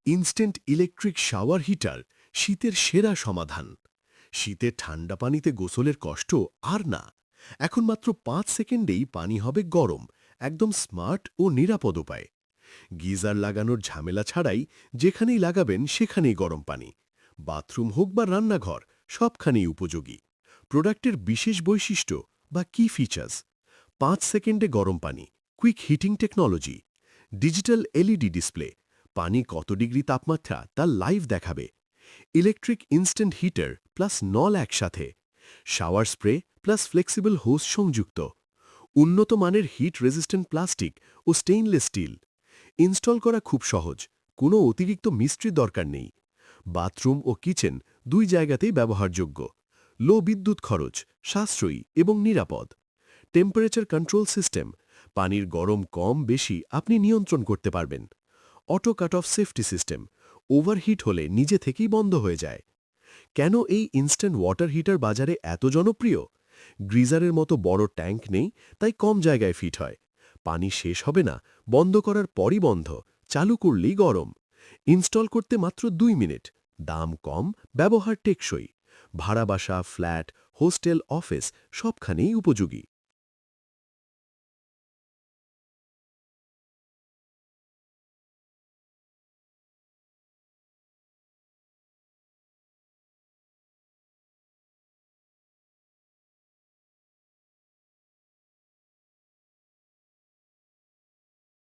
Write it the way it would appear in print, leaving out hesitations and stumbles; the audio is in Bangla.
ইনস্ট্যান্ট ইলেকট্রিক শাওয়ার হিটার শীতের সেরা সমাধান। শীতে ঠান্ডা পানিতে গোসলের কষ্ট আর না। এখন মাত্র 5 সেকেন্ডেই পানি হবে গরম, একদম স্মার্ট ও নিরাপদ উপায়। গিজার লাগানোর ঝামেলা ছাড়াই যেখানেই লাগাবেন সেখানেই গরম পানি। বাথরুম হোক বা রান্নাঘর, সবখানেই উপযোগী। প্রোডাক্টের বিশেষ বৈশিষ্ট্য বা কি ফিচার্স: 5 সেকেন্ডে গরম পানি, quick heating technology, digital LED display, পানি কত ডিগ্রি তাপমাত্রা তা লাইভ দেখাবে, ইলেকট্রিক ইনস্ট্যান্ট হিটার প্লাস নল একসাথে, শাওয়ার স্প্রে প্লাস ফ্লেক্সিবল হোস সংযুক্ত, উন্নত মানের হিট রেজিস্ট্যান্ট প্লাস্টিক ও স্টেইনলেস স্টিল। ইনস্টল করা খুব সহজ, কোনো অতিরিক্ত মিস্ত্রির দরকার নেই। বাথরুম ও কিচেন দুই জায়গাতেই ব্যবহারযোগ্য। লো বিদ্যুৎ খরচ, সাশ্রয়ী এবং নিরাপদ। টেম্পারেচার কন্ট্রোল সিস্টেম, পানির গরম কম বেশি আপনি নিয়ন্ত্রণ করতে পারবেন। Auto cut off safety system, overheat হলে নিজে থেকেই বন্ধ হয়ে যায়। কেন এই ইনস্ট্যান্ট ওয়াটার হিটার বাজারে এত জনপ্রিয়? গ্রিজারের মতো বড় ট্যাঙ্ক নেই, তাই কম জায়গায় ফিট হয়। পানি শেষ হবে না, বন্ধ করার পরই বন্ধ, চালু করলেই গরম। ইনস্টল করতে মাত্র 2 মিনিট। দাম কম, ব্যবহার টেকসই। ভাড়া বাসা, ফ্ল্যাট, হোস্টেল, অফিস সবখানেই উপযোগী।